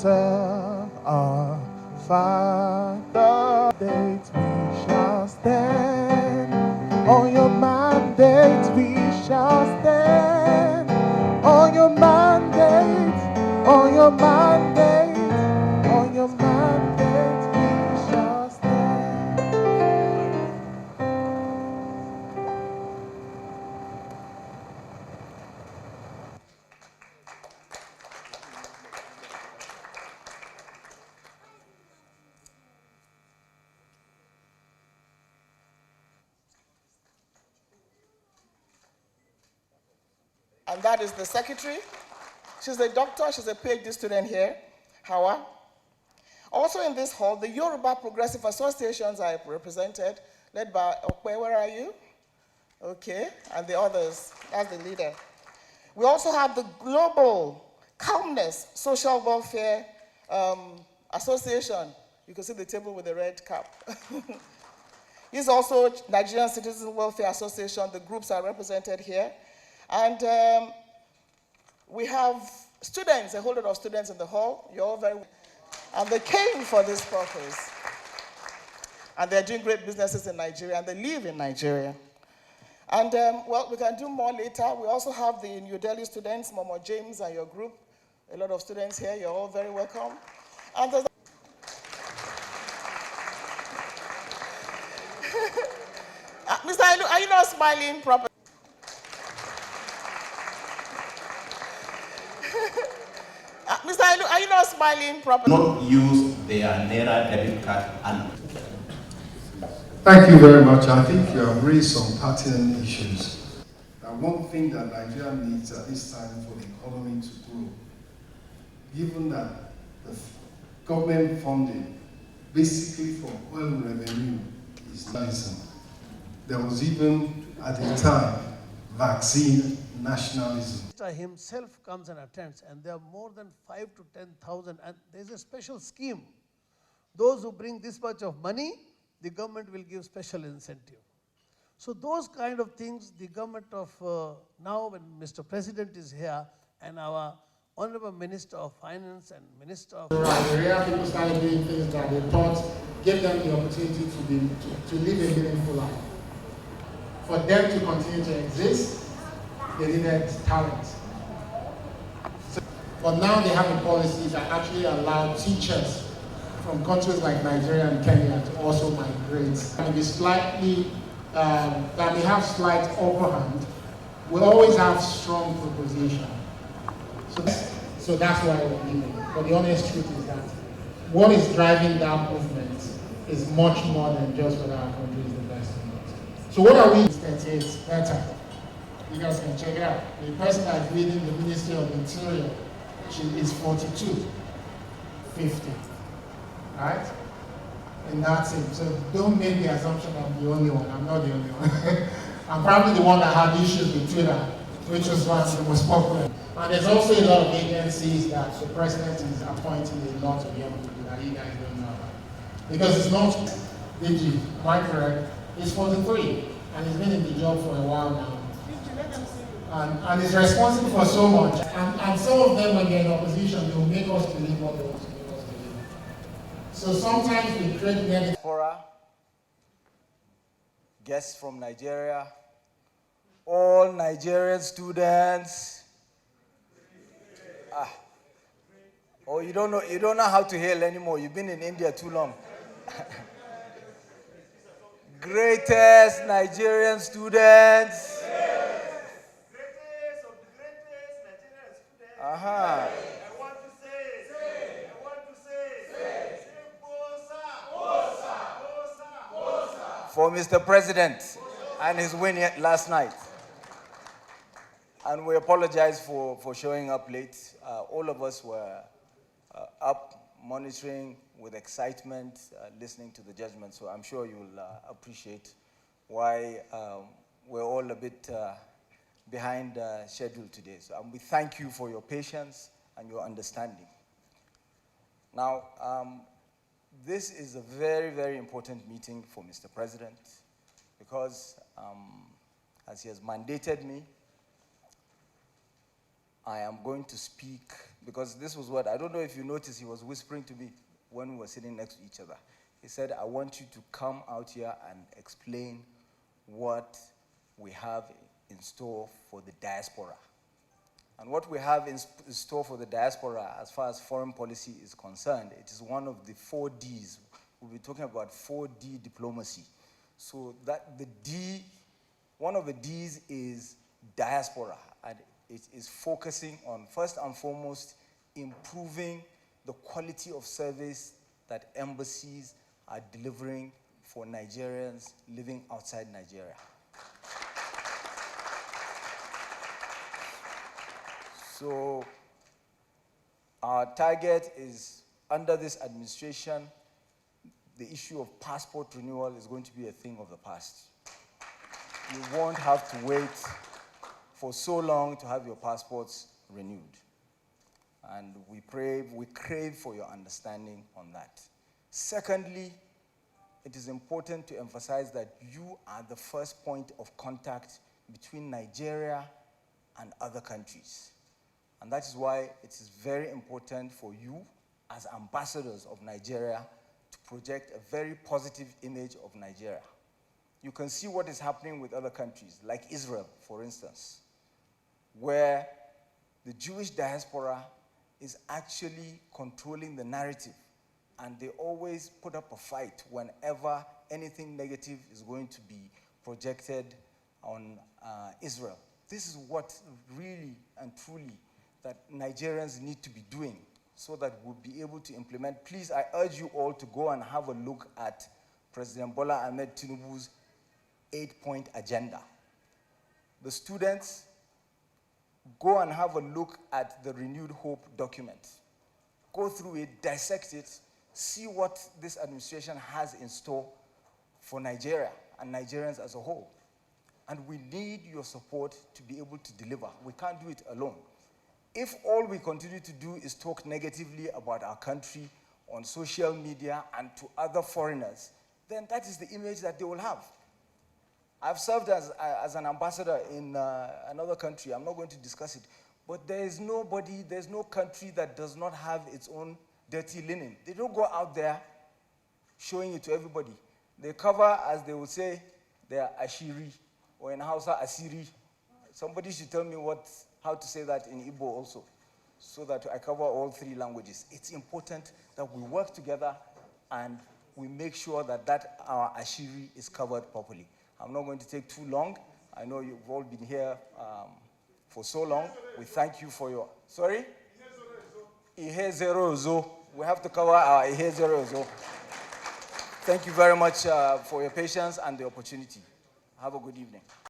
serve our Father. We shall stand on your mandate. We shall stand on your mandate. On your mandate. On your mandate. We shall stand. And that is the secretary. She's a doctor, she's a PhD student here, Hawa. Also in this hall, the Yoruba Progressive Associations are represented, led by Okwe, where are you? Okay, and the others, that's the leader. We also have the Global Calmness Social Welfare Association. You can see the table with the red cap. He's also Nigerian Citizen Welfare Association. The groups are represented here. And we have students, a whole lot of students in the hall. You're all very, and they came for this purpose. And they're doing great businesses in Nigeria, and they live in Nigeria. And well, we can do more later. We also have the New Delhi students, Momo James and your group. A lot of students here, you're all very welcome. And there's Mr. Ailu, are you not smiling properly? Mr. Ailu, are you not smiling properly? Not use their Naira debit card and. Thank you very much. I think you have raised some pertinent issues. One thing that Nigeria needs at this time for the economy to grow, given that the government funding, basically for oil revenue, is nationalism. There was even, at the time, vaccine nationalism. Himself comes and attends, and there are more than 5,000 to 10,000, and there's a special scheme. Those who bring this much of money, the government will give special incentive. So those kind of things, the government of now, when Mr. President is here, and our Honorable Minister of Finance and Minister of... Nigeria, people started doing things that they thought gave them the opportunity to live a meaningful life. For them to continue to exist, they needed talent. But now they have a policy that actually allow teachers from countries like Nigeria and Kenya to also migrate. And be slightly, that may have slight upper hand, we always have strong proposition. So that's why we're leaving. But the honest truth is that what is driving that movement is much more than just whether our country is the best or not. So what are we? It's better. You guys can check it out. The person that's leading the Ministry of Interior, she is 42, 50, right? And that's it. So don't make the assumption I'm the only one. I'm not the only one. I'm probably the one that had issues with Twitter, which was one of the most popular. And there's also a lot of agencies that the president is appointing a lot of young people that you guys don't know about. Because it's not DG, am I correct? It's 43, and he's been in the job for a while now. And is responsible for so much. And some of them, when they're in opposition, they will make us believe what they want to make us believe. So sometimes we create negative. Guests from Nigeria, all Nigerian students. Oh, you don't know how to hail anymore. You've been in India too long. Greatest Nigerian students. I want to say, for Mr. President and his win last night. And we apologize for showing up late. All of us were up, monitoring with excitement, listening to the judgment. So I'm sure you'll appreciate why we're all a bit behind schedule today. So we thank you for your patience and your understanding. Now, this is a very, very important meeting for Mr. President because as he has mandated me, I am going to speak, because this was what, I don't know if you noticed, he was whispering to me when we were sitting next to each other. He said, I want you to come out here and explain what we have in store for the diaspora. And what we have in store for the diaspora, as far as foreign policy is concerned, it is one of the 4 Ds. We'll be talking about 4D diplomacy. So that the D, one of the Ds is diaspora, and it is focusing on, first and foremost, improving the quality of service that embassies are delivering for Nigerians living outside Nigeria. So our target is, under this administration, the issue of passport renewal is going to be a thing of the past. You won't have to wait for so long to have your passports renewed. And we crave for your understanding on that. Secondly, it is important to emphasize that you are the first point of contact between Nigeria and other countries. And that is why it is very important for you, as ambassadors of Nigeria, to project a very positive image of Nigeria. You can see what is happening with other countries, like Israel, for instance, where the Jewish diaspora is actually controlling the narrative, and they always put up a fight whenever anything negative is going to be projected on Israel. This is what really and truly that Nigerians need to be doing so that we'll be able to implement. Please, I urge you all to go and have a look at President Bola Ahmed Tinubu's 8-point agenda. The students, go and have a look at the Renewed Hope document. Go through it, dissect it, see what this administration has in store for Nigeria and Nigerians as a whole. And we need your support to be able to deliver. We can't do it alone. If all we continue to do is talk negatively about our country on social media and to other foreigners, then that is the image that they will have. I've served as an ambassador in another country. I'm not going to discuss it. But there's no country that does not have its own dirty linen. They don't go out there showing it to everybody. They cover, as they would say, their ashiri, or in Hausa, asiri. Somebody should tell me how to say that in Igbo also, so that I cover all 3 languages. It's important that we work together and we make sure that our ashiri is covered properly. I'm not going to take too long. I know you've all been here for so long. We thank you for your, sorry? Ihe zero zo. We have to cover our Ihe zero zo. Thank you very much for your patience and the opportunity. Have a good evening.